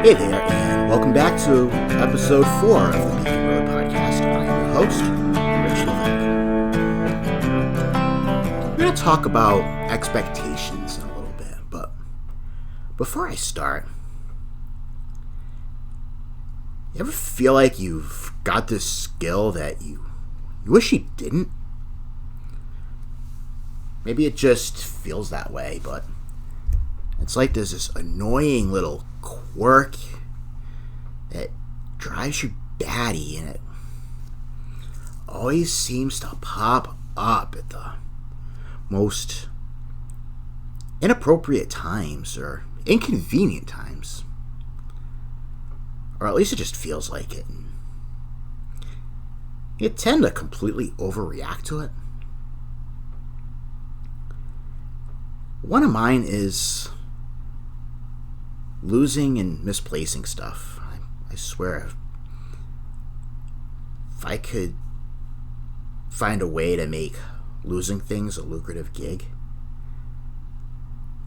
Hey there, and welcome back to episode 4 of the Venmo podcast. I am your host, Rich Levesque. We're going to talk about expectations in a little bit, but before I start, you ever feel like you've got this skill that you wish you didn't? Maybe it just feels that way, but it's like there's this annoying little quirk that drives you batty, and it always seems to pop up at the most inappropriate times or inconvenient times. Or at least it just feels like it. And you tend to completely overreact to it. One of mine is losing and misplacing stuff. I swear, if I could find a way to make losing things a lucrative gig,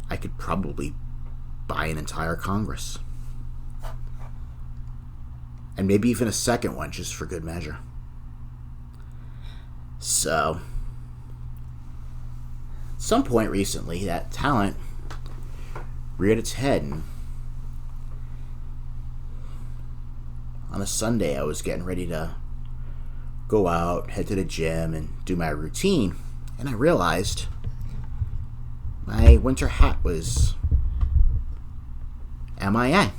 I could probably buy an entire Congress. And maybe even a second one, just for good measure. So, at some point recently, that talent reared its head, and on a Sunday, I was getting ready to go out, head to the gym, and do my routine, and I realized my winter hat was MIA.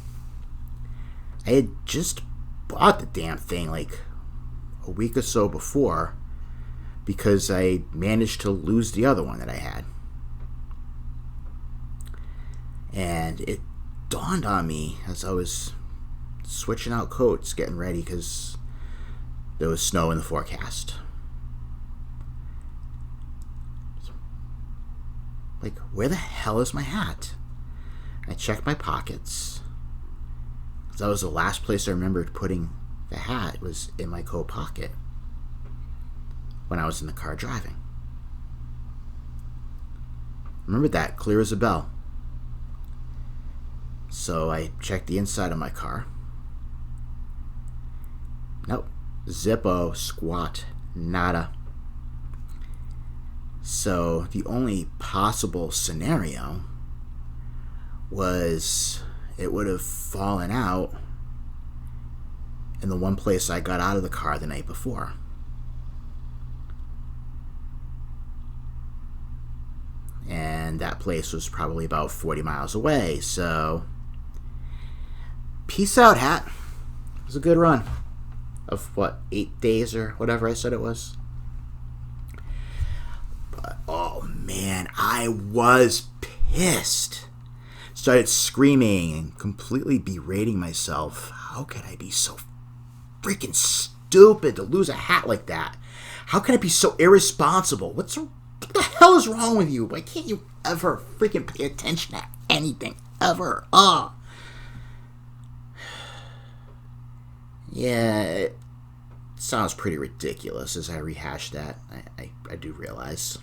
I had just bought the damn thing like a week or so before because I managed to lose the other one that I had. And it dawned on me as I was switching out coats, getting ready because there was snow in the forecast. Like, where the hell is my hat? I checked my pockets. That was the last place I remembered putting the hat, was in my coat pocket when I was in the car driving. Remember that clear as a bell. So I checked the inside of my car. Nope. Zippo, squat, nada. So the only possible scenario was it would have fallen out in the one place I got out of the car the night before. And that place was probably about 40 miles away, so peace out, hat. It was a good run of 8 days or whatever I said it was. But oh man, I was pissed. Started screaming and completely berating myself. How could I be so freaking stupid to lose a hat like that? How can I be so irresponsible? What the hell is wrong with you? Why can't you ever freaking pay attention to anything ever? Yeah, it sounds pretty ridiculous as I rehash that. I do realize.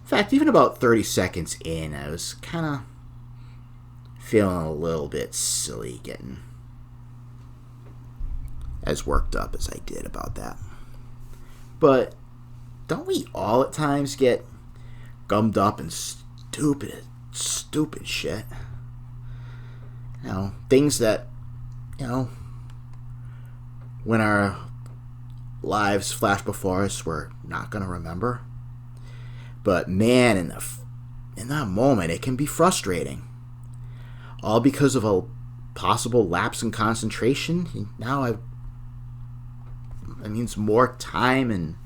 In fact, even about 30 seconds in, I was kind of feeling a little bit silly, getting as worked up as I did about that. But don't we all at times get gummed up in stupid shit? You know, things that, when our lives flash before us, we're not going to remember. But man, in that moment, it can be frustrating. All because of a possible lapse in concentration. Now it means more time and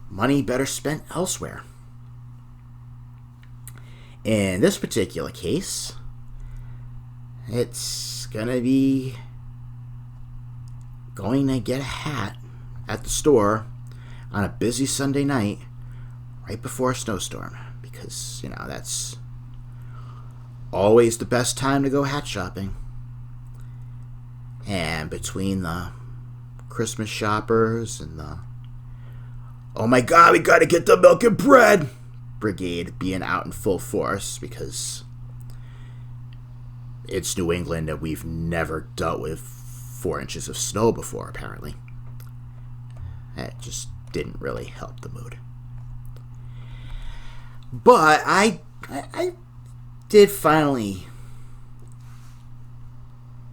money better spent elsewhere. In this particular case, it's gonna be going to get a hat at the store on a busy Sunday night right before a snowstorm, because that's always the best time to go hat shopping. And between the Christmas shoppers and the oh my god, we gotta get the milk and bread brigade being out in full force, because it's New England and we've never dealt with 4 inches of snow before, apparently. It just didn't really help the mood. But I did finally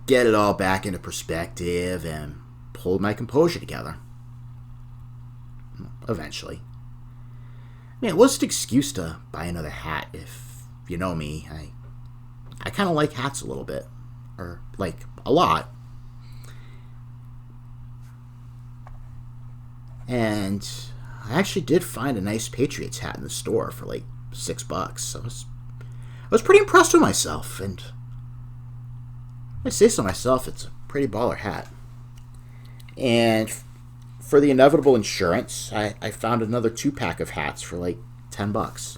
get it all back into perspective and pulled my composure together. Eventually. I mean, it was an excuse to buy another hat. If you know me, I kind of like hats a little bit. Or, like, a lot. And I actually did find a nice Patriots hat in the store for like $6. So I was pretty impressed with myself, and I say so myself, it's a pretty baller hat. And for the inevitable insurance, I found another 2-pack of hats for like $10.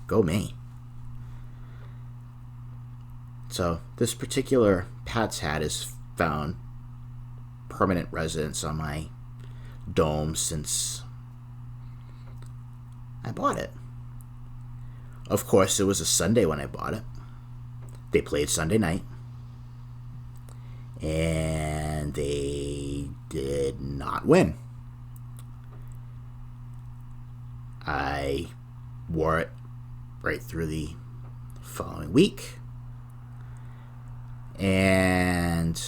Go me. So this particular Pat's hat has found permanent residence on my dome since I bought it. Of course, it was a Sunday when I bought it. They played Sunday night. And they did not win. I wore it right through the following week. And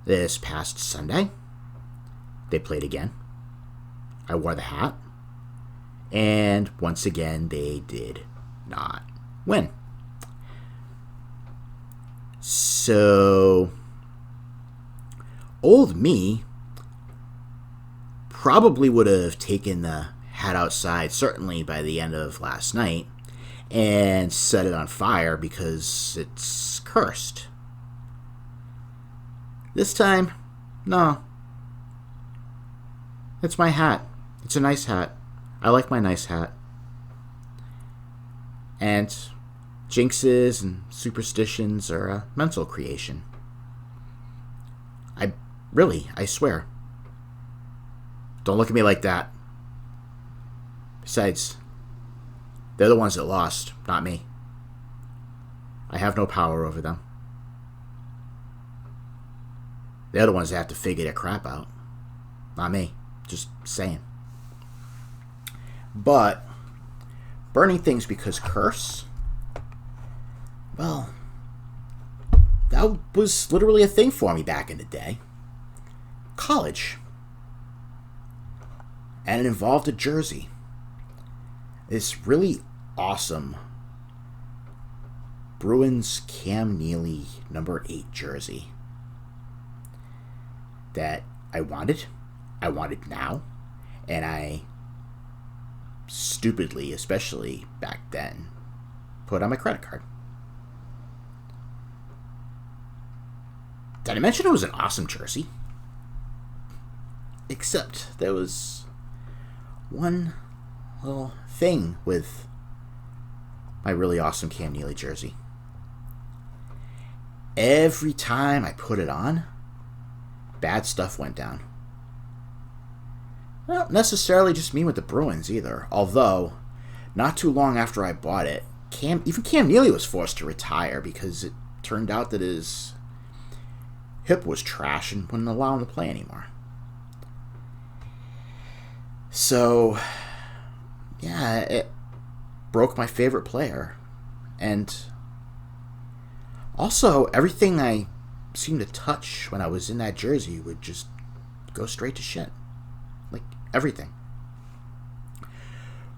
this past Sunday, they played again. I wore the hat. And once again, they did not win. So, old me probably would have taken the hat outside, certainly by the end of last night, and set it on fire because it's cursed. This time, no. It's my hat. It's a nice hat. I like my nice hat. And jinxes and superstitions are a mental creation. I swear. Don't look at me like that. Besides, they're the ones that lost, not me. I have no power over them. They're the ones that have to figure their crap out. Not me. Just saying. But burning things because curse? Well, that was literally a thing for me back in the day. College. And it involved a jersey. This really awesome Bruins Cam Neely number 8 jersey that I wanted now, and I stupidly, especially back then, put on my credit card. Did I mention it was an awesome jersey? Except there was one little thing with my really awesome Cam Neely jersey. Every time I put it on, bad stuff went down. Not necessarily just me with the Bruins either, although not too long after I bought it, even Cam Neely was forced to retire because it turned out that his hip was trash and wouldn't allow him to play anymore. So, yeah, it broke my favorite player. And also, everything I seemed to touch when I was in that jersey would just go straight to shit. Like, everything.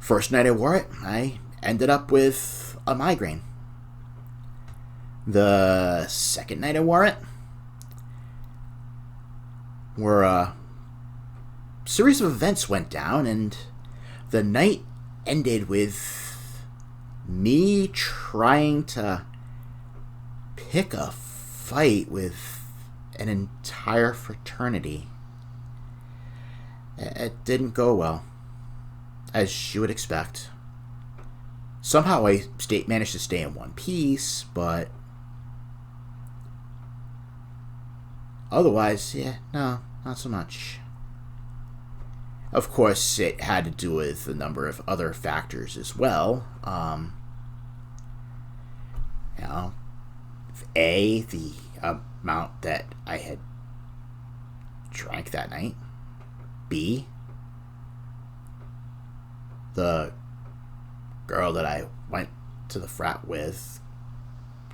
First night I wore it, I ended up with a migraine. The second night I wore it, where a series of events went down, and the night ended with me trying to pick a fight with an entire fraternity. It didn't go well, as you would expect. Somehow I managed to stay in one piece, but otherwise, yeah, no, not so much. Of course, it had to do with a number of other factors as well. A, the amount that I had drank that night. B, the girl that I went to the frat with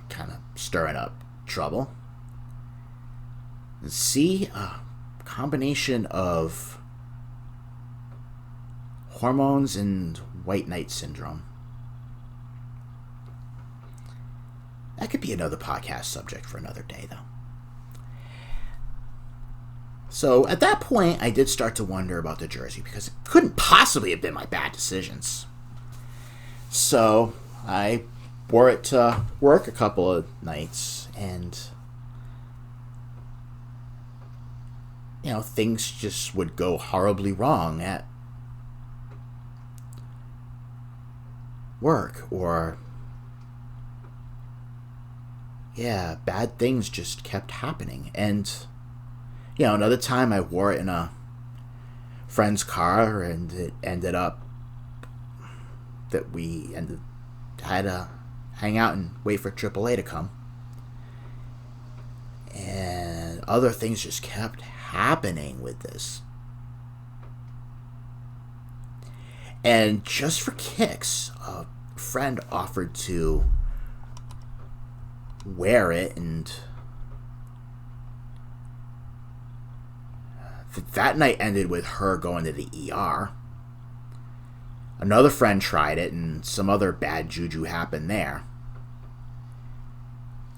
kind of stirring up trouble. And C, a combination of hormones and white knight syndrome. That could be another podcast subject for another day, though. So at that point, I did start to wonder about the jersey because it couldn't possibly have been my bad decisions. So I wore it to work a couple of nights, and things just would go horribly wrong at work, or bad things just kept happening. And another time I wore it in a friend's car, and it ended up that we had to hang out and wait for AAA to come. And other things just kept happening with this. And just for kicks, a friend offered to wear it, and that night ended with her going to the ER. Another friend tried it, and some other bad juju happened there.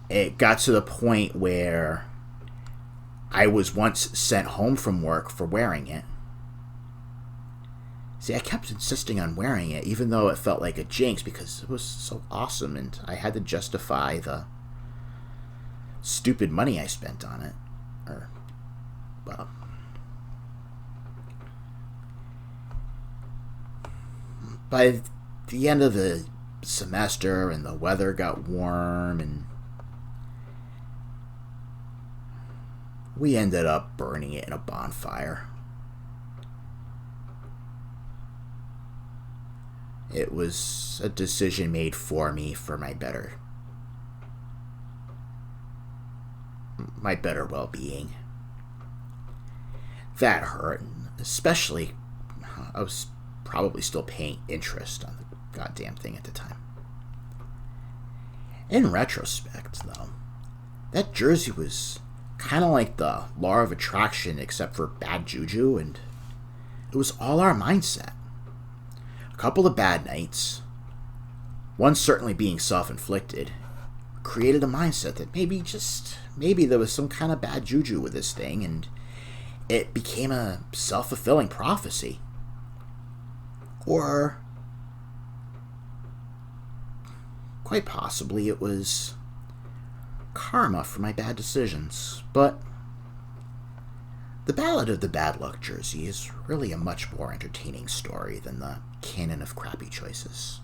It got to the point where I was once sent home from work for wearing it. See, I kept insisting on wearing it, even though it felt like a jinx, because it was so awesome, and I had to justify the stupid money I spent on it. By the end of the semester, and the weather got warm, and we ended up burning it in a bonfire. It was a decision made for me for my better well-being. That hurt, especially I was probably still paying interest on the goddamn thing at the time. In retrospect, though, that jersey was kind of like the law of attraction, except for bad juju, and it was all our mindset. A couple of bad nights, one certainly being self-inflicted, created a mindset that maybe there was some kind of bad juju with this thing, and it became a self-fulfilling prophecy. Or quite possibly it was karma for my bad decisions. But the Ballad of the Bad Luck Jersey is really a much more entertaining story than the canon of crappy choices.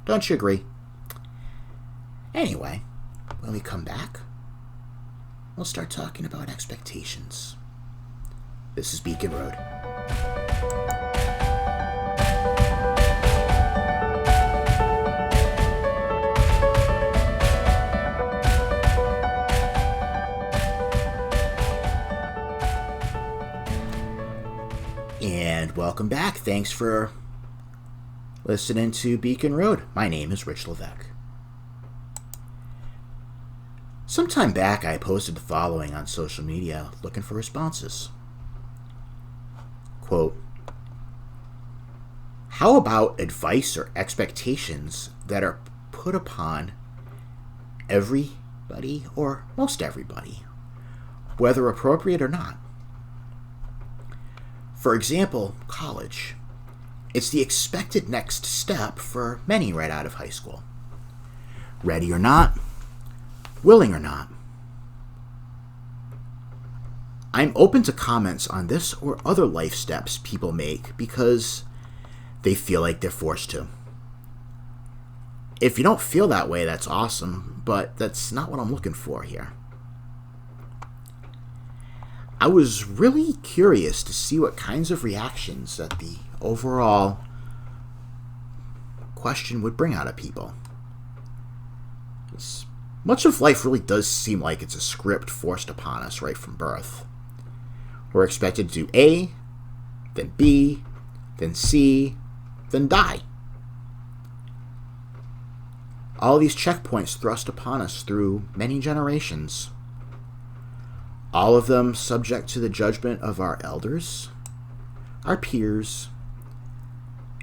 Don't you agree? Anyway, when we come back, we'll start talking about expectations. This is Beacon Road. And welcome back. Thanks for listening to Beacon Road. My name is Rich Levesque. Sometime back, I posted the following on social media looking for responses. Quote, how about advice or expectations that are put upon everybody or most everybody, whether appropriate or not? For example, college. It's the expected next step for many right out of high school. Ready or not, willing or not. I'm open to comments on this or other life steps people make because they feel like they're forced to. If you don't feel that way, that's awesome, but that's not what I'm looking for here. I was really curious to see what kinds of reactions that the overall question would bring out of people. Much of life really does seem like it's a script forced upon us right from birth. We're expected to do A, then B, then C, then die. All these checkpoints thrust upon us through many generations. All of them subject to the judgment of our elders, our peers,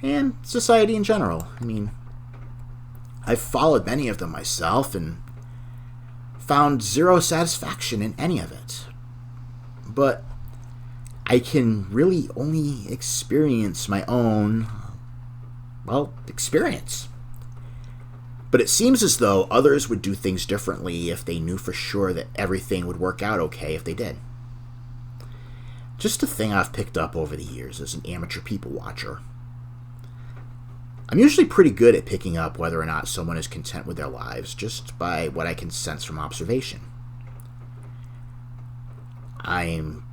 and society in general. I mean, I've followed many of them myself and found zero satisfaction in any of it. But I can really only experience my own, experience. But it seems as though others would do things differently if they knew for sure that everything would work out okay if they did. Just a thing I've picked up over the years as an amateur people watcher. I'm usually pretty good at picking up whether or not someone is content with their lives just by what I can sense from observation. I'm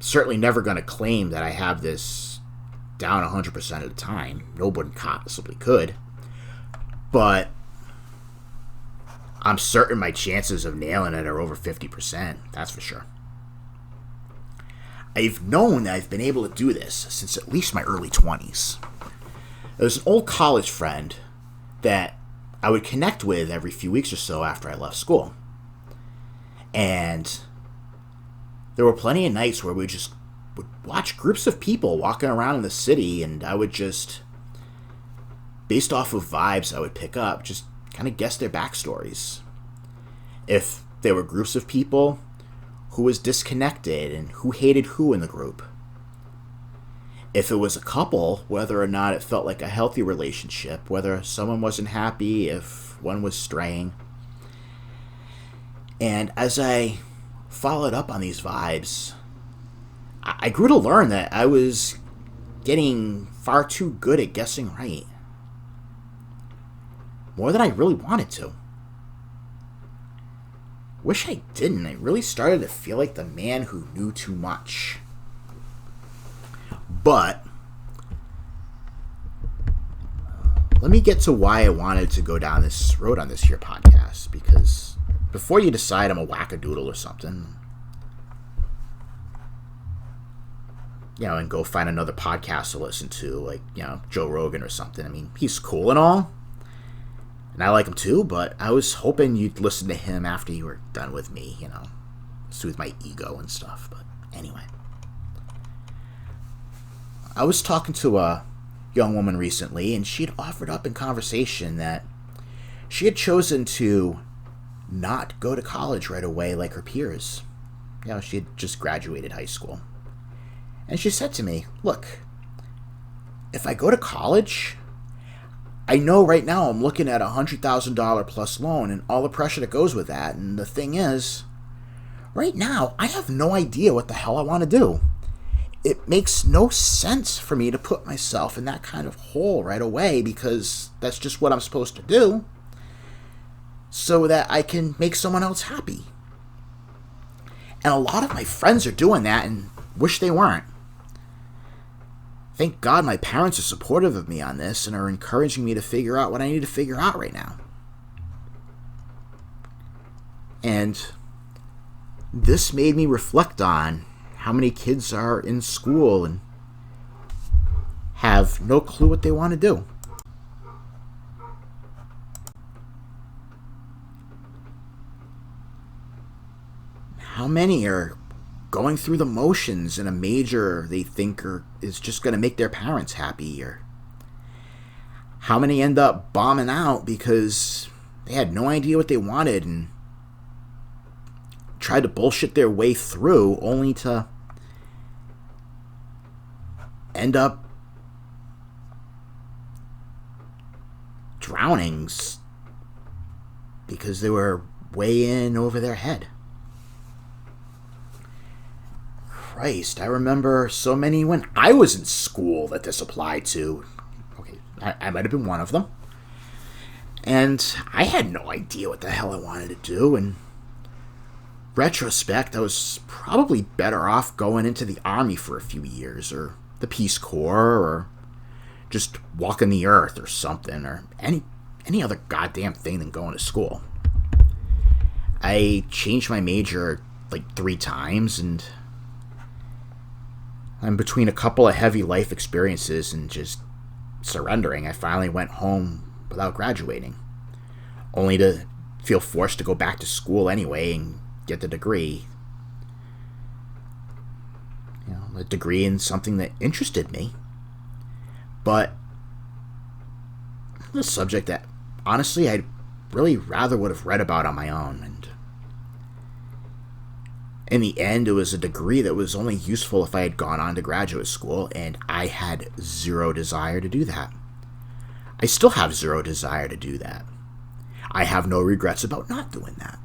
certainly never going to claim that I have this down 100% of the time. Nobody possibly could. But I'm certain my chances of nailing it are over 50%, that's for sure. I've known that I've been able to do this since at least my early 20s. There's an old college friend that I would connect with every few weeks or so after I left school. And there were plenty of nights where we just would watch groups of people walking around in the city, and I would just, based off of vibes I would pick up, just kind of guess their backstories. If there were groups of people, who was disconnected and who hated who in the group. If it was a couple, whether or not it felt like a healthy relationship, whether someone wasn't happy, if one was straying. And as I followed up on these vibes, I grew to learn that I was getting far too good at guessing right. More than I really wanted to. Wish I didn't. I really started to feel like the man who knew too much. But let me get to why I wanted to go down this road on this here podcast, because before you decide I'm a wackadoodle or something, and go find another podcast to listen to, like, Joe Rogan or something. I mean, he's cool and all, and I like him too, but I was hoping you'd listen to him after you were done with me, soothe my ego and stuff. But anyway, I was talking to a young woman recently, and she'd offered up in conversation that she had chosen to not go to college right away like her peers. She had just graduated high school. And she said to me, look, if I go to college, I know right now I'm looking at $100,000 plus loan and all the pressure that goes with that. And the thing is, right now, I have no idea what the hell I want to do. It makes no sense for me to put myself in that kind of hole right away, because that's just what I'm supposed to do so that I can make someone else happy. And a lot of my friends are doing that and wish they weren't. Thank God my parents are supportive of me on this and are encouraging me to figure out what I need to figure out right now. And this made me reflect on how many kids are in school and have no clue what they want to do. How many are going through the motions in a major they think is just going to make their parents happy? Or how many end up bombing out because they had no idea what they wanted and tried to bullshit their way through, only to end up drowning because they were way in over their head. Christ, I remember so many when I was in school that this applied to. Okay, I might have been one of them. And I had no idea what the hell I wanted to do. In retrospect, I was probably better off going into the Army for a few years, or the Peace Corps, or just walking the earth or something, or any other goddamn thing than going to school. I changed my major like 3 times, and I'm between a couple of heavy life experiences and just surrendering. I finally went home without graduating, only to feel forced to go back to school anyway and get the degree. A degree in something that interested me, but a subject that honestly I'd really rather would have read about on my own. And in the end, it was a degree that was only useful if I had gone on to graduate school, and I had zero desire to do that. I still have zero desire to do that. I have no regrets about not doing that.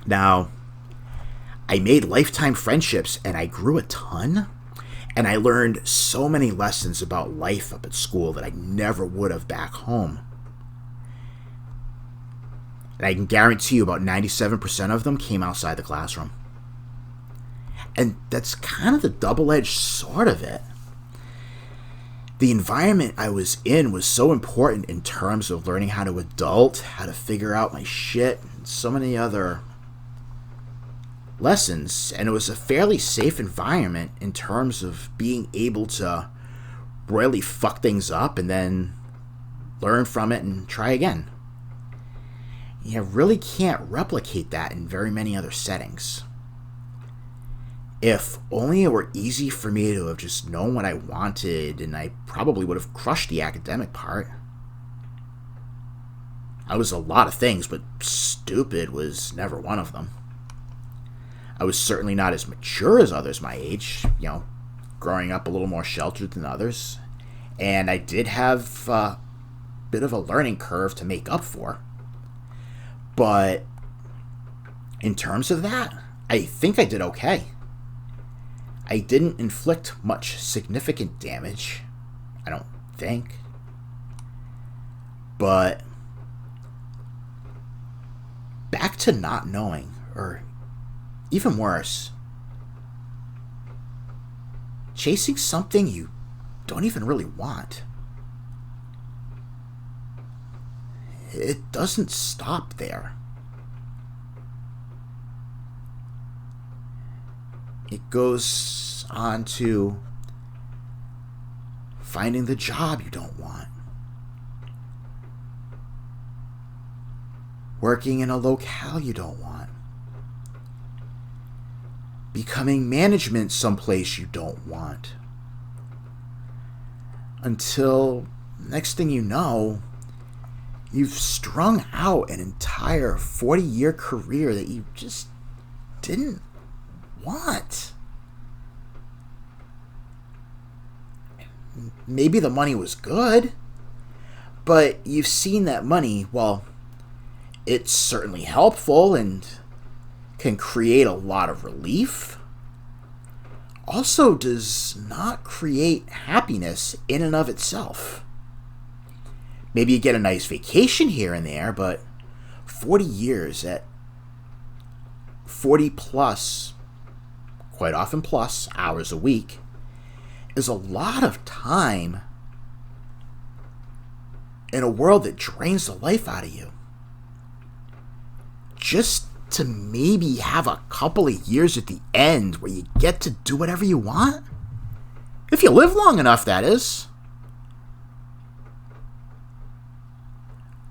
Now, I made lifetime friendships, and I grew a ton, and I learned so many lessons about life up at school that I never would have back home. And I can guarantee you about 97% of them came outside the classroom. And that's kind of the double-edged sword of it. The environment I was in was so important in terms of learning how to adult, how to figure out my shit, and so many other lessons, and it was a fairly safe environment in terms of being able to really fuck things up and then learn from it and try again. You really can't replicate that in very many other settings. If only it were easy for me to have just known what I wanted, and I probably would have crushed the academic part. I was a lot of things, but stupid was never one of them. I was certainly not as mature as others my age, growing up a little more sheltered than others. And I did have a bit of a learning curve to make up for. But in terms of that, I think I did okay. I didn't inflict much significant damage, I don't think. But back to not knowing, or even worse, chasing something you don't even really want. It doesn't stop there. It goes on to finding the job you don't want, working in a locale you don't want, becoming management someplace you don't want, until next thing you know, you've strung out an entire 40-year career that you just didn't want. Maybe the money was good, but you've seen that money, well, it's certainly helpful and can create a lot of relief, also does not create happiness in and of itself. Maybe you get a nice vacation here and there, but 40 years at 40 plus, quite often plus, hours a week is a lot of time in a world that drains the life out of you. Just to maybe have a couple of years at the end where you get to do whatever you want? If you live long enough, that is.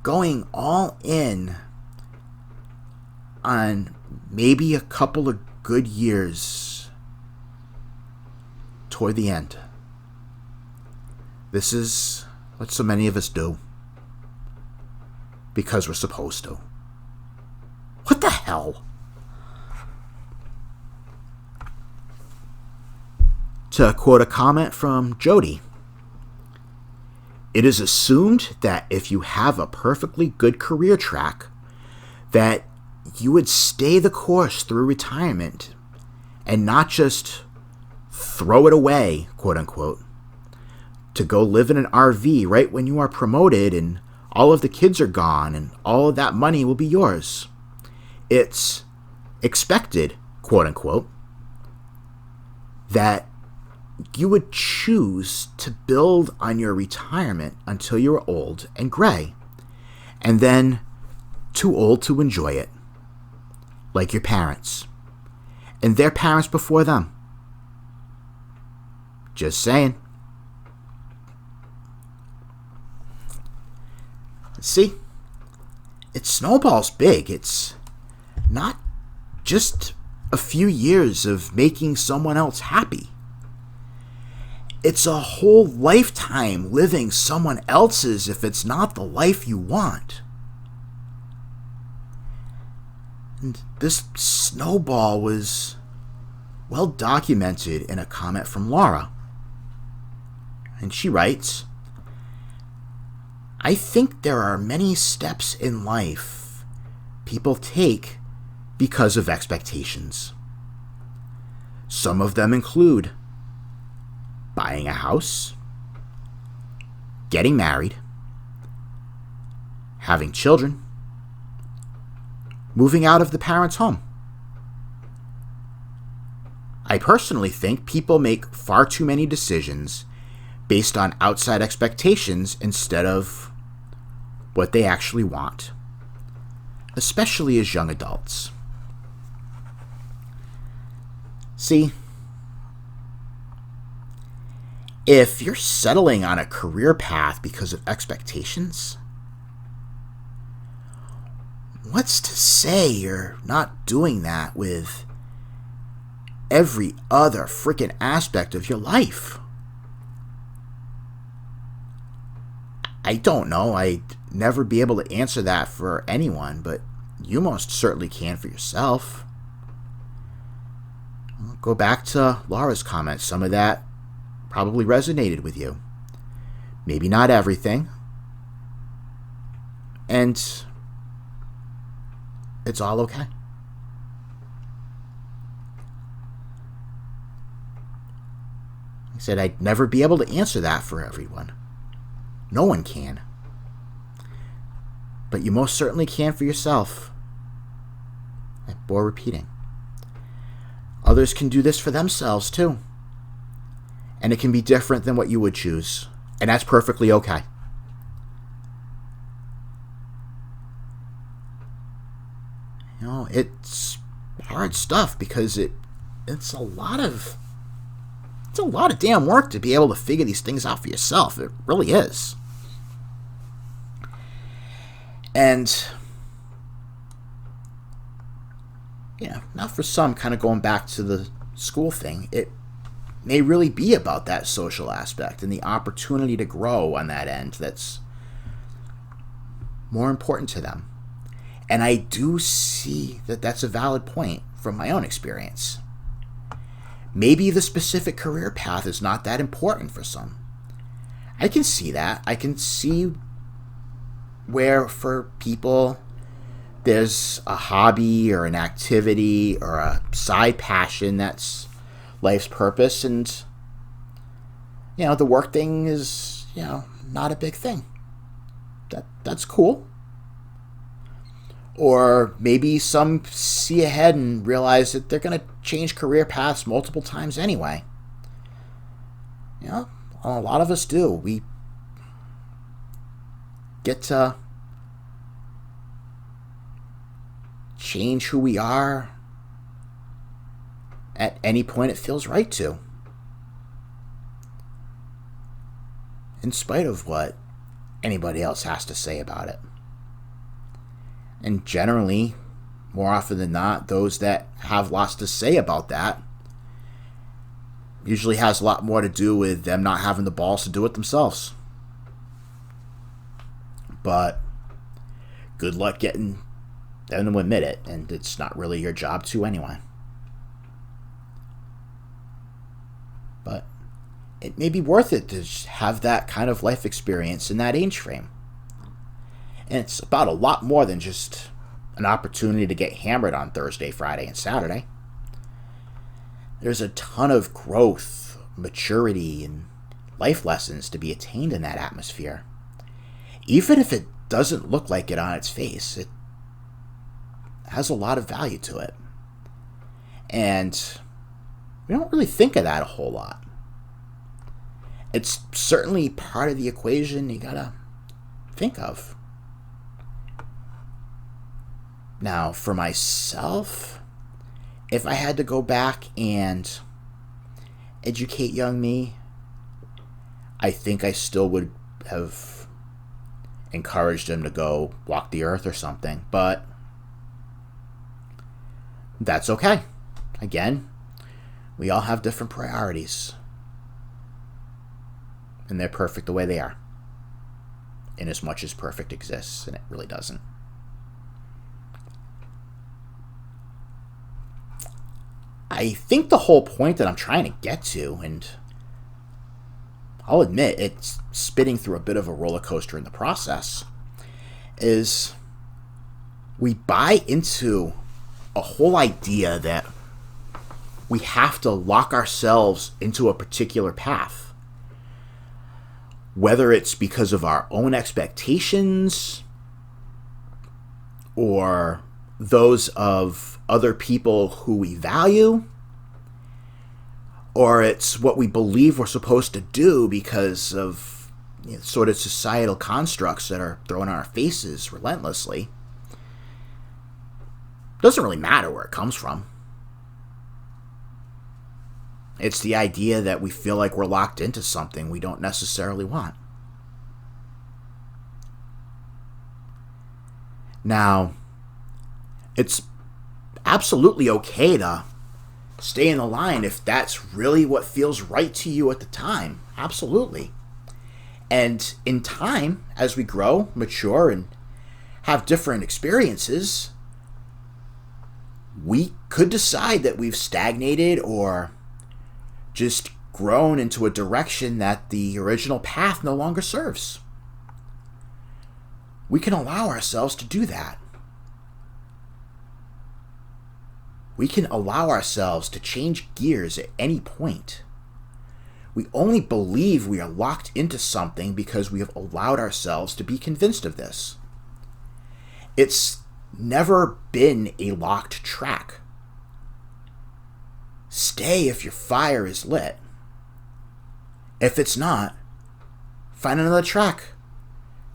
Going all in on maybe a couple of good years toward the end. This is what so many of us do. Because we're supposed to. What the hell? To quote a comment from Jody, it is assumed that if you have a perfectly good career track, that you would stay the course through retirement and not just throw it away, quote unquote, to go live in an RV right when you are promoted and all of the kids are gone and all of that money will be yours. It's expected, quote unquote, that you would choose to build on your retirement until you are old and gray, and then too old to enjoy it, like your parents, and their parents before them. Just saying. See, it snowballs big. It's not just a few years of making someone else happy. It's a whole lifetime living someone else's if it's not the life you want. And this snowball was well documented in a comment from Laura. And she writes, I think there are many steps in life people take because of expectations. Some of them include buying a house, getting married, having children, moving out of the parents' home. I personally think people make far too many decisions based on outside expectations instead of what they actually want, especially as young adults. See, if you're settling on a career path because of expectations, what's to say you're not doing that with every other freaking aspect of your life? I don't know. I'd never be able to answer that for anyone, but you most certainly can for yourself. I'll go back to Laura's comment. Some of that probably resonated with you. Maybe not everything. And it's all okay. I said I'd never be able to answer that for everyone. No one can. But you most certainly can for yourself. I bore repeating. Others can do this for themselves too. And it can be different than what you would choose. And that's perfectly okay. You know, it's hard stuff because it's a lot of damn work to be able to figure these things out for yourself. It really is. And now for some, kind of going back to the school thing, it may really be about that social aspect and the opportunity to grow on that end that's more important to them. And I do see that that's a valid point from my own experience. Maybe the specific career path is not that important for some. I can see that. I can see where for people there's a hobby or an activity or a side passion that's life's purpose, and the work thing is not a big thing. That's cool. Or maybe some see ahead and realize that they're going to change career paths multiple times anyway. A lot of us do. We get to change who we are at any point it feels right to, in spite of what anybody else has to say about it. And generally, more often than not, those that have lots to say about that usually has a lot more to do with them not having the balls to do it themselves. But good luck getting them to admit it, and it's not really your job to anyway. But it may be worth it to have that kind of life experience in that age frame. And it's about a lot more than just an opportunity to get hammered on Thursday, Friday, and Saturday. There's a ton of growth, maturity, and life lessons to be attained in that atmosphere. Even if it doesn't look like it on its face, it has a lot of value to it. And we don't really think of that a whole lot. It's certainly part of the equation you gotta think of. Now, for myself, if I had to go back and educate young me, I think I still would have encouraged him to go walk the earth or something, but that's okay. Again, we all have different priorities, and they're perfect the way they are, in as much as perfect exists, and it really doesn't. I think the whole point that I'm trying to get to, and I'll admit it's spinning through a bit of a roller coaster in the process, is we buy into a whole idea that we have to lock ourselves into a particular path. Whether it's because of our own expectations or those of other people who we value, or it's what we believe we're supposed to do because of sort of societal constructs that are thrown in our faces relentlessly. Doesn't really matter where it comes from. It's the idea that we feel like we're locked into something we don't necessarily want. Now, it's absolutely okay to stay in the line if that's really what feels right to you at the time. Absolutely. And in time, as we grow, mature, and have different experiences, we could decide that we've stagnated or just grown into a direction that the original path no longer serves. We can allow ourselves to do that. We can allow ourselves to change gears at any point. We only believe we are locked into something because we have allowed ourselves to be convinced of this. It's never been a locked track. Stay if your fire is lit. If it's not, find another track.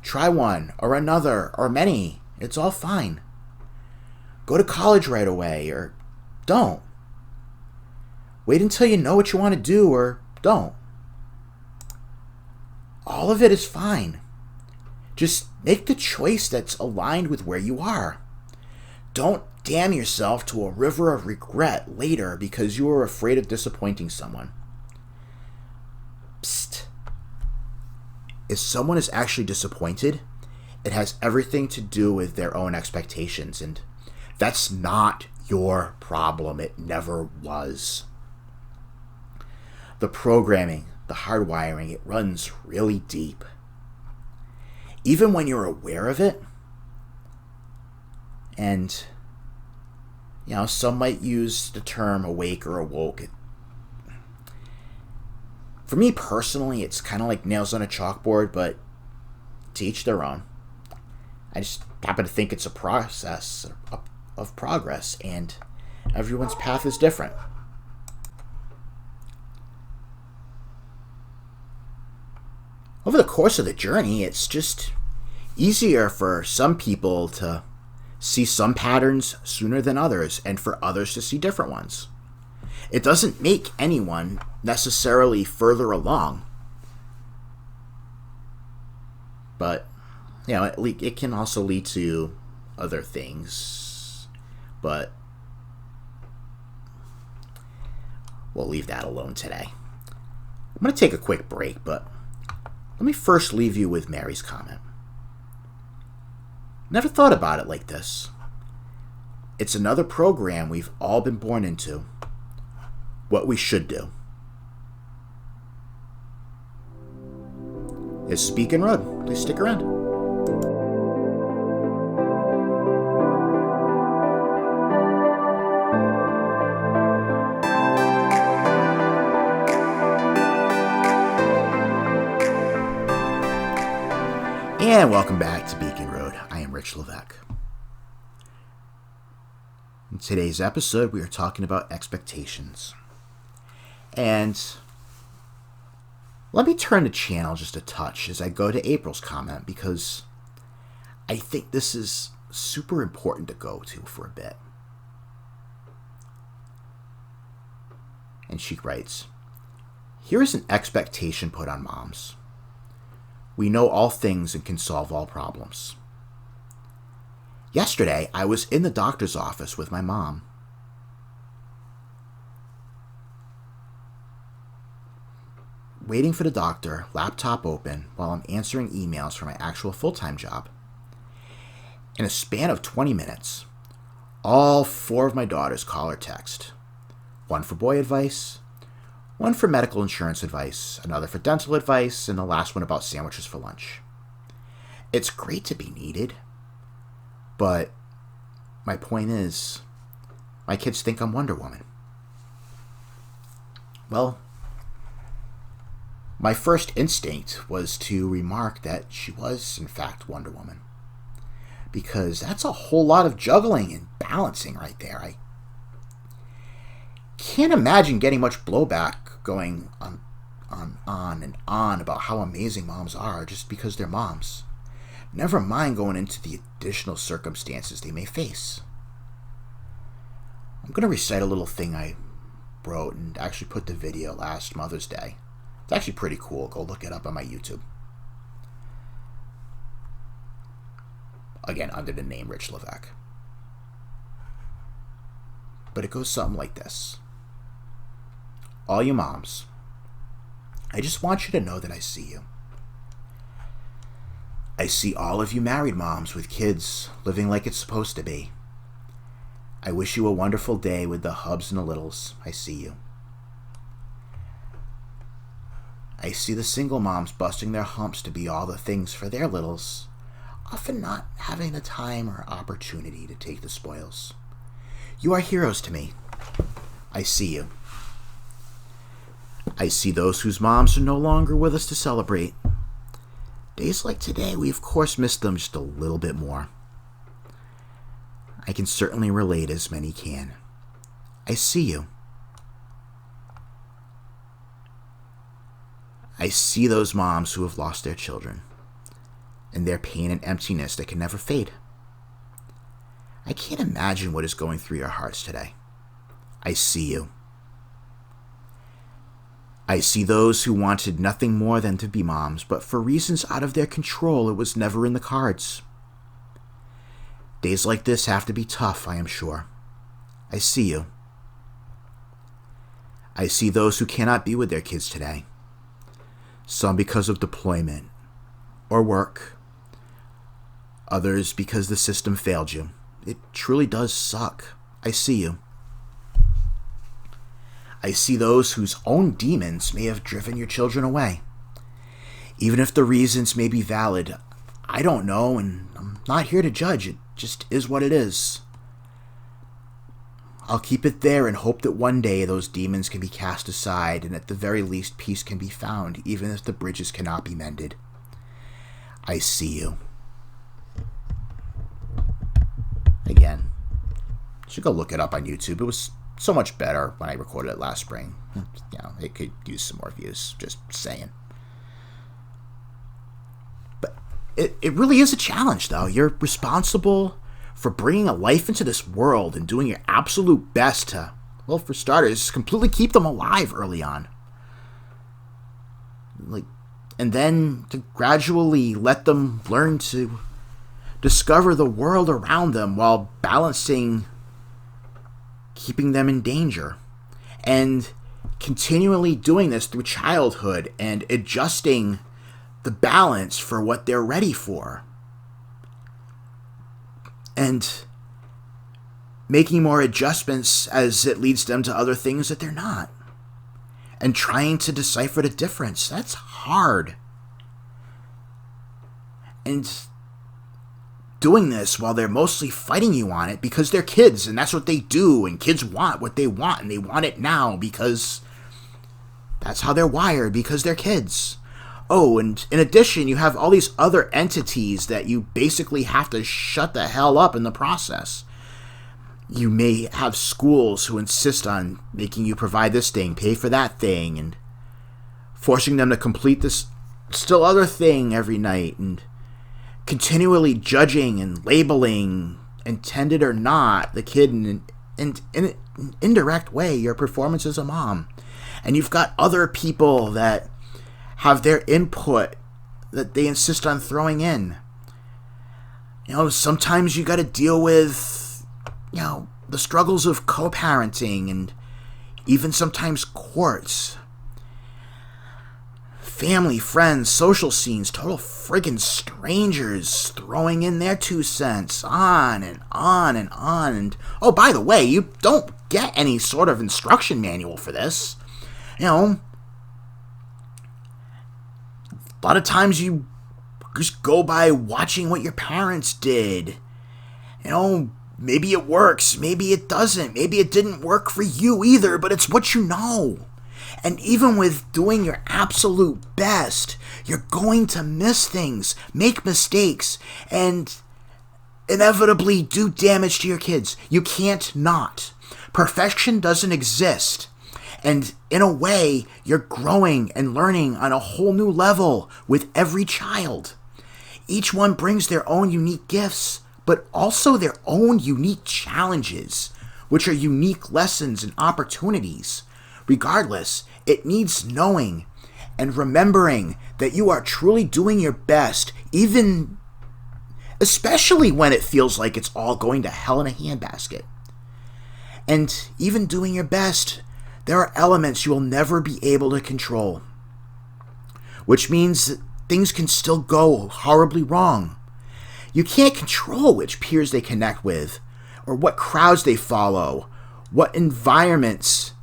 Try one, or another, or many. It's all fine. Go to college right away, or don't. Wait until you know what you want to do, or don't. All of it is fine. Just make the choice that's aligned with where you are. Don't damn yourself to a river of regret later because you were afraid of disappointing someone. Psst. If someone is actually disappointed, it has everything to do with their own expectations, and that's not your problem. It never was. The programming, the hardwiring, it runs really deep. Even when you're aware of it, and some might use the term awake or awoke. For me personally, it's kind of like nails on a chalkboard, but to each their own. I just happen to think it's a process of progress, and everyone's path is different. Over the course of the journey, it's just easier for some people to see some patterns sooner than others, and for others to see different ones. It doesn't make anyone necessarily further along, but it can also lead to other things, but we'll leave that alone today. I'm going to take a quick break, but let me first leave you with Mary's comment. Never thought about it like this. It's another program we've all been born into. What we should do. It's Speak and Road. Please stick around. And welcome back to Beacon Road. I am Rich Levesque. In today's episode, we are talking about expectations. And let me turn the channel just a touch as I go to April's comment, because I think this is super important to go to for a bit. And she writes, "Here is an expectation put on moms. We know all things and can solve all problems. Yesterday, I was in the doctor's office with my mom. Waiting for the doctor, laptop open, while I'm answering emails for my actual full-time job. In a span of 20 minutes, all 4 of my daughters call or text. One for boy advice, one for medical insurance advice, another for dental advice, and the last one about sandwiches for lunch. It's great to be needed, but my point is, my kids think I'm Wonder Woman." Well, my first instinct was to remark that she was, in fact, Wonder Woman. Because that's a whole lot of juggling and balancing right there. I can't imagine getting much blowback going on and on about how amazing moms are just because they're moms. Never mind going into the additional circumstances they may face. I'm going to recite a little thing I wrote and actually put the video last Mother's Day. It's actually pretty cool. Go look it up on my YouTube. Again, under the name Rich Levesque. But it goes something like this. All you moms, I just want you to know that I see you. I see all of you married moms with kids living like it's supposed to be. I wish you a wonderful day with the hubs and the littles. I see you. I see the single moms busting their humps to be all the things for their littles, often not having the time or opportunity to take the spoils. You are heroes to me. I see you. I see those whose moms are no longer with us to celebrate. Days like today, we of course miss them just a little bit more. I can certainly relate as many can. I see you. I see those moms who have lost their children, and their pain and emptiness that can never fade. I can't imagine what is going through your hearts today. I see you. I see those who wanted nothing more than to be moms, but for reasons out of their control, it was never in the cards. Days like this have to be tough, I am sure. I see you. I see those who cannot be with their kids today. Some because of deployment or work. Others because the system failed you. It truly does suck. I see you. I see those whose own demons may have driven your children away. Even if the reasons may be valid, I don't know, and I'm not here to judge. It just is what it is. I'll keep it there and hope that one day those demons can be cast aside and at the very least peace can be found, even if the bridges cannot be mended. I see you. Again, you should go look it up on YouTube. It was so much better when I recorded it last spring. You know, it could use some more views, just saying. But it really is a challenge, though. You're responsible for bringing a life into this world and doing your absolute best to, well, for starters, completely keep them alive early on. And then to gradually let them learn to discover the world around them while balancing keeping them in danger. And continually doing this through childhood and adjusting the balance for what they're ready for. And making more adjustments as it leads them to other things that they're not. And trying to decipher the difference. That's hard. And doing this while they're mostly fighting you on it because they're kids and that's what they do. And kids want what they want and they want it now because that's how they're wired, because they're kids. Oh, and in addition, you have all these other entities that you basically have to shut the hell up in the process. You may have schools who insist on making you provide this thing, pay for that thing, and forcing them to complete this still other thing every night, and continually judging and labeling, intended or not, the kid in an indirect way, your performance as a mom. And you've got other people that have their input that they insist on throwing in. Sometimes you got to deal with, the struggles of co-parenting and even sometimes courts. Family, friends, social scenes, total friggin' strangers throwing in their 2 cents, on and on and on. And, oh, by the way, you don't get any sort of instruction manual for this. A lot of times you just go by watching what your parents did. Maybe it works, maybe it doesn't, maybe it didn't work for you either, but it's what you know. And even with doing your absolute best, you're going to miss things, make mistakes, and inevitably do damage to your kids. You can't not. Perfection doesn't exist. And in a way, you're growing and learning on a whole new level with every child. Each one brings their own unique gifts, but also their own unique challenges, which are unique lessons and opportunities. Regardless, it needs knowing and remembering that you are truly doing your best, especially when it feels like it's all going to hell in a handbasket. And even doing your best, there are elements you will never be able to control, which means that things can still go horribly wrong. You can't control which peers they connect with, or what crowds they follow, what environments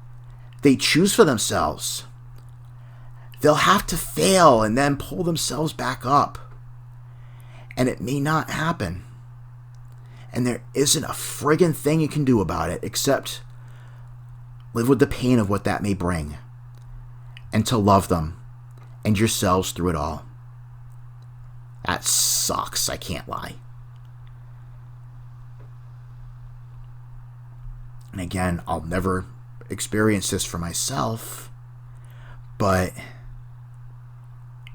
they choose for themselves. They'll have to fail and then pull themselves back up. And it may not happen. And there isn't a friggin' thing you can do about it except live with the pain of what that may bring. And to love them and yourselves through it all. That sucks, I can't lie. And again, I'll never experience this for myself, but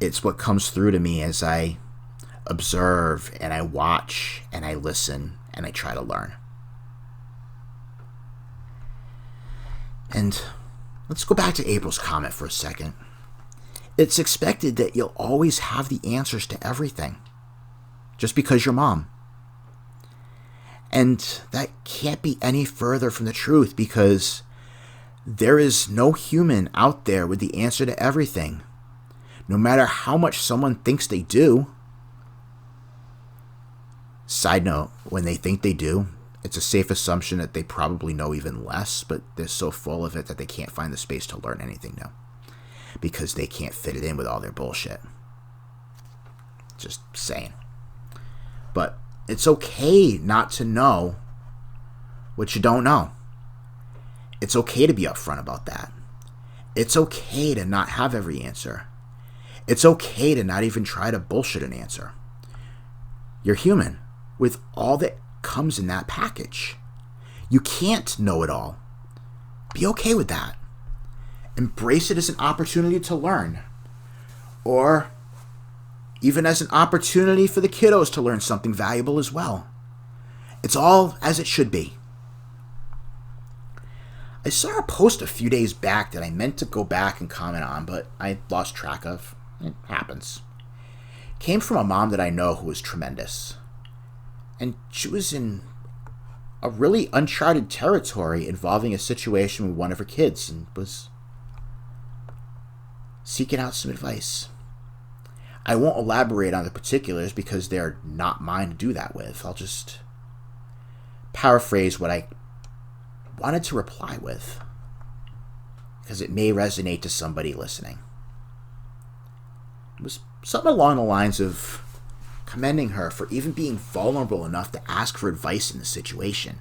it's what comes through to me as I observe and I watch and I listen and I try to learn. And let's go back to April's comment for a second. It's expected that you'll always have the answers to everything just because you're mom. And that can't be any further from the truth, because there is no human out there with the answer to everything, no matter how much someone thinks they do. Side note, when they think they do, it's a safe assumption that they probably know even less, but they're so full of it that they can't find the space to learn anything new, because they can't fit it in with all their bullshit. Just saying. But it's okay not to know what you don't know. It's okay to be upfront about that. It's okay to not have every answer. It's okay to not even try to bullshit an answer. You're human with all that comes in that package. You can't know it all. Be okay with that. Embrace it as an opportunity to learn. Or even as an opportunity for the kiddos to learn something valuable as well. It's all as it should be. I saw a post a few days back that I meant to go back and comment on, but I lost track of. It happens. It came from a mom that I know who was tremendous. And she was in a really uncharted territory involving a situation with one of her kids and was seeking out some advice. I won't elaborate on the particulars because they're not mine to do that with. I'll just paraphrase what I wanted to reply with, because it may resonate to somebody listening. It was something along the lines of commending her for even being vulnerable enough to ask for advice in the situation.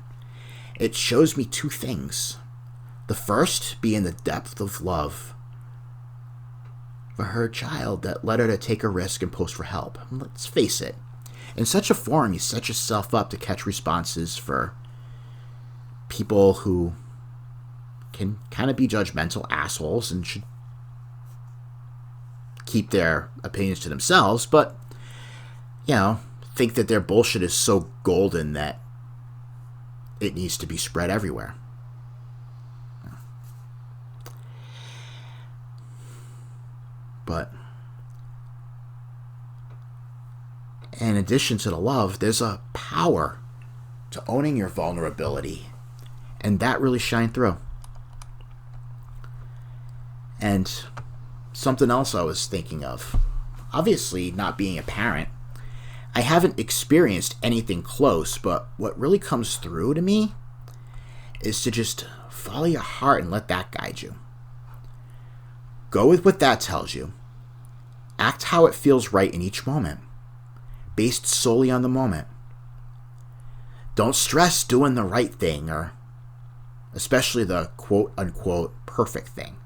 It shows me two things. The first being the depth of love for her child that led her to take a risk and post for help. Let's face it, in such a forum, you set yourself up to catch responses for people who can kind of be judgmental assholes and should keep their opinions to themselves, but, think that their bullshit is so golden that it needs to be spread everywhere. But in addition to the love, there's a power to owning your vulnerability, and that really shined through. And something else I was thinking of, obviously not being a parent, I haven't experienced anything close, but what really comes through to me is to just follow your heart and let that guide you. Go with what that tells you. Act how it feels right in each moment, based solely on the moment. Don't stress doing the right thing, or especially the quote-unquote perfect thing.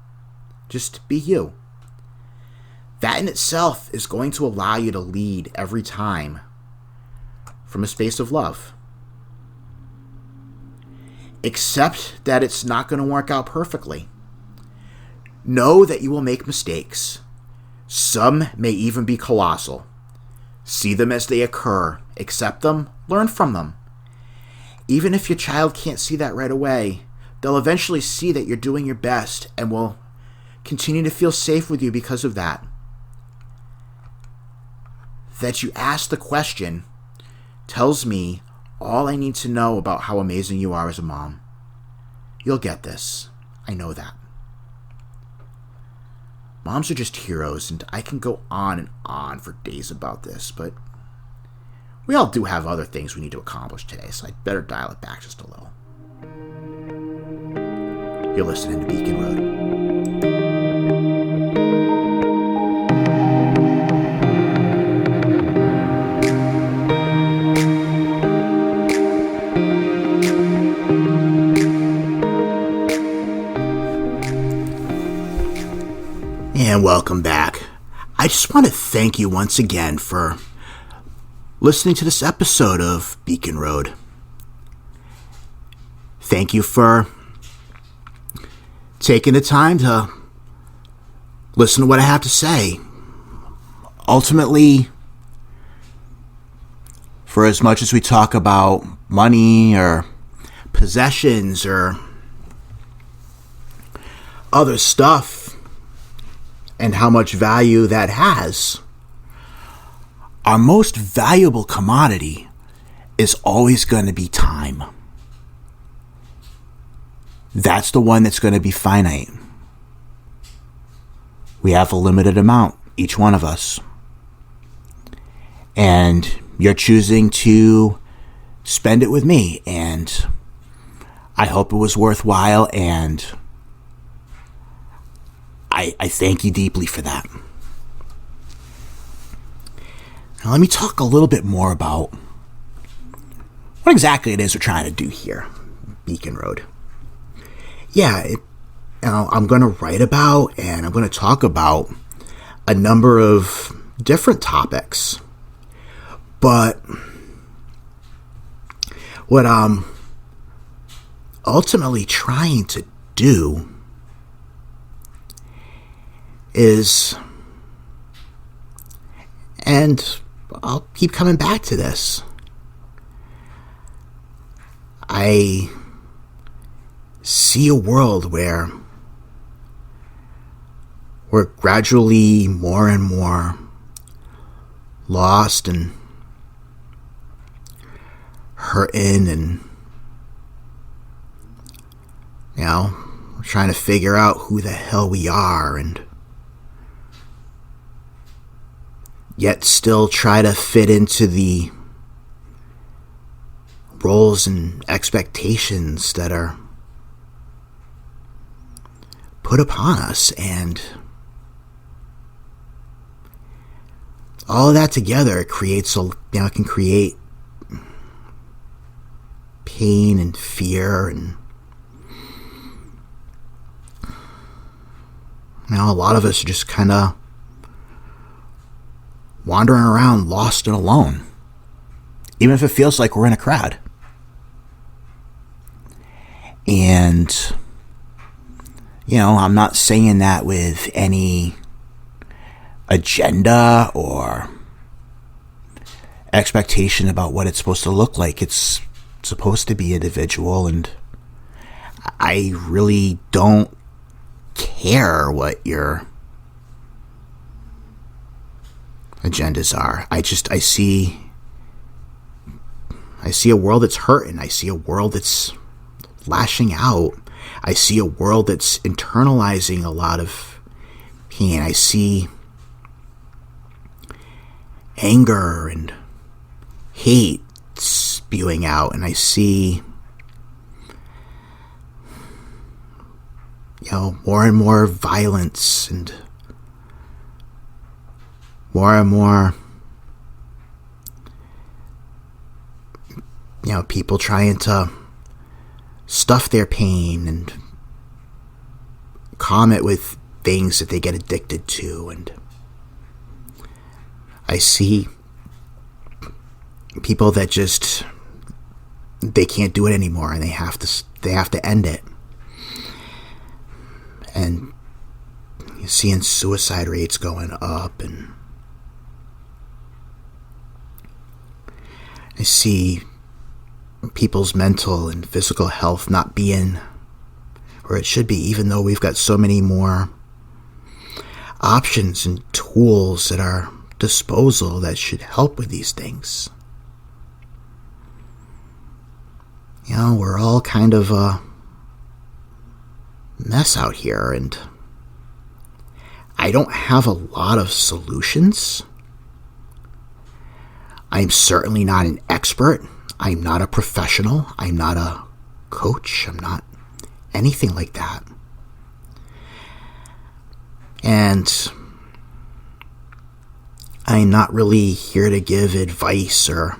Just be you. That in itself is going to allow you to lead every time from a space of love. Accept that it's not going to work out perfectly. Know that you will make mistakes. Some may even be colossal. See them as they occur. Accept them. Learn from them. Even if your child can't see that right away, they'll eventually see that you're doing your best and will continue to feel safe with you because of that. That you ask the question tells me all I need to know about how amazing you are as a mom. You'll get this. I know that. Moms are just heroes, and I can go on and on for days about this, but we all do have other things we need to accomplish today, so I'd better dial it back just a little. You're listening to Beacon Road. And welcome back. I just want to thank you once again for listening to this episode of Beacon Road. Thank you for taking the time to listen to what I have to say. Ultimately, for as much as we talk about money or possessions or other stuff, and how much value that has, our most valuable commodity is always going to be time. That's the one that's going to be finite. We have a limited amount, each one of us. And you're choosing to spend it with me, and I hope it was worthwhile, and I thank you deeply for that. Now let me talk a little bit more about what exactly it is we're trying to do here, Beacon Road. Yeah, I'm going to write about and I'm going to talk about a number of different topics. But what I'm ultimately trying to do is, and I'll keep coming back to this, I see a world where we're gradually more and more lost and hurting, and we're trying to figure out who the hell we are, and yet still try to fit into the roles and expectations that are put upon us. And all of that together creates can create pain and fear, and a lot of us are just kind of wandering around lost and alone, even if it feels like we're in a crowd. And I'm not saying that with any agenda or expectation about what it's supposed to look like. It's supposed to be individual, and I really don't care what your agendas are. I see a world that's hurting. I see a world that's lashing out. I see a world that's internalizing a lot of pain. I see anger and hate spewing out, and I see, more and more violence and more, people trying to stuff their pain and calm it with things that they get addicted to. And I see people that just, they can't do it anymore, and they have to end it. And you're seeing suicide rates going up, and I see people's mental and physical health not being where it should be, even though we've got so many more options and tools at our disposal that should help with these things. We're all kind of a mess out here, and I don't have a lot of solutions. I'm certainly not an expert. I'm not a professional. I'm not a coach. I'm not anything like that. And I'm not really here to give advice or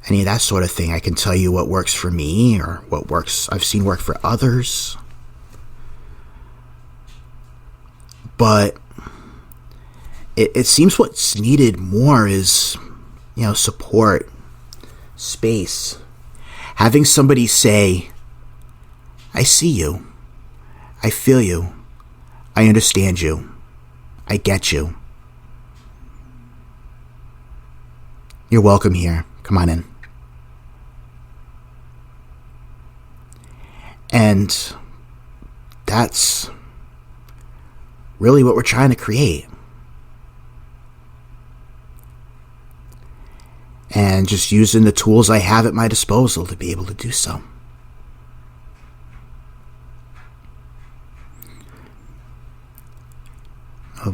any of that sort of thing. I can tell you what works for me or what works I've seen work for others. But it seems what's needed more is, support, space. Having somebody say, I see you. I feel you. I understand you. I get you. You're welcome here. Come on in. And that's really what we're trying to create. And just using the tools I have at my disposal to be able to do so.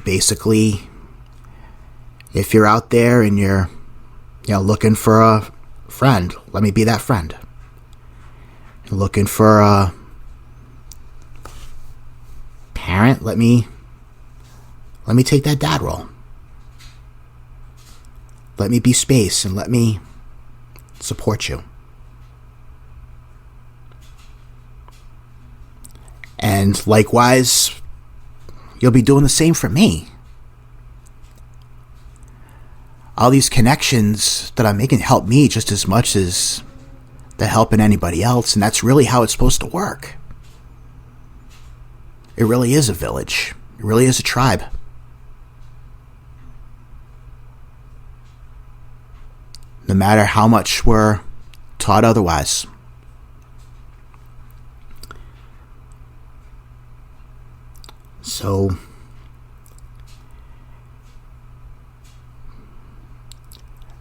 Basically, if you're out there and you're looking for a friend, let me be that friend. You're looking for a parent, let me take that dad role. Let me be space and let me support you. And likewise, you'll be doing the same for me. All these connections that I'm making help me just as much as they're helping anybody else, and that's really how it's supposed to work. It really is a village. It really is a tribe. No matter how much we're taught otherwise. So,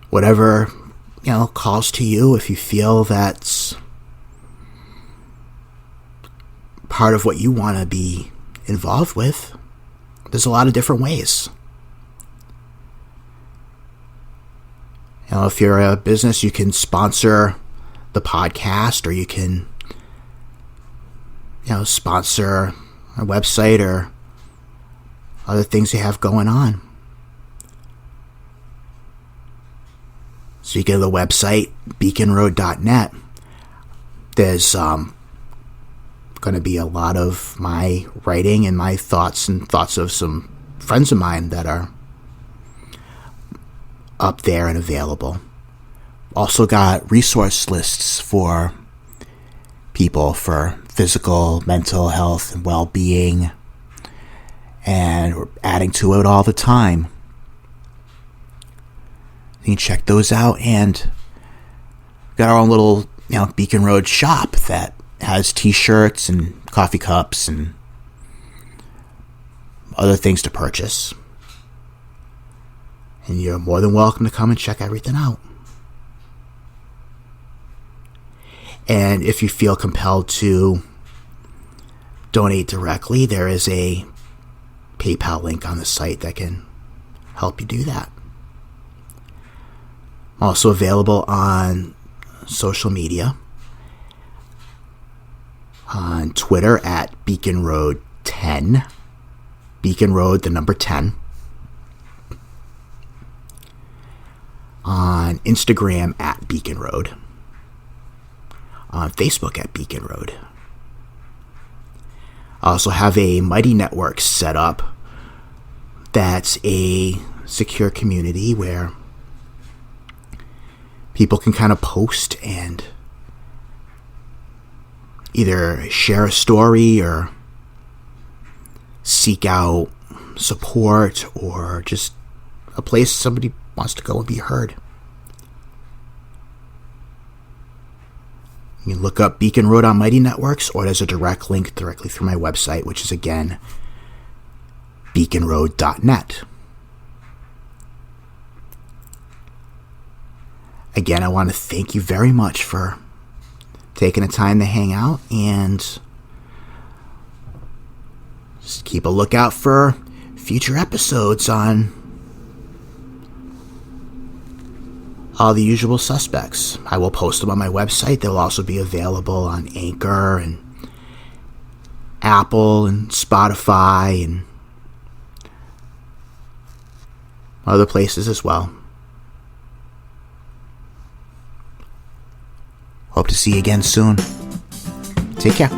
whatever, calls to you, if you feel that's part of what you want to be involved with, there's a lot of different ways. If you're a business, you can sponsor the podcast, or you can, sponsor a website or other things you have going on. So you go to the website, beaconroad.net. There's going to be a lot of my writing and my thoughts and thoughts of some friends of mine that are up there and available. Also got resource lists for people for physical, mental health, and well-being. And we're adding to it all the time. You can check those out. And got our own little, Beacon Road shop that has t-shirts and coffee cups and other things to purchase. And you're more than welcome to come and check everything out. And if you feel compelled to donate directly, there is a PayPal link on the site that can help you do that. Also available on social media. On Twitter at Beacon Road 10. Beacon Road, the number 10. On Instagram at Beacon Road. On Facebook at Beacon Road. I also have a Mighty Network set up that's a secure community where people can kind of post and either share a story or seek out support or just a place somebody wants to go and be heard. You can look up Beacon Road on Mighty Networks, or there's a direct link directly through my website, which is again beaconroad.net. Again, I want to thank you very much for taking the time to hang out, and just keep a lookout for future episodes on all the usual suspects. I will post them on my website. They'll also be available on Anchor and Apple and Spotify and other places as well. Hope to see you again soon. Take care.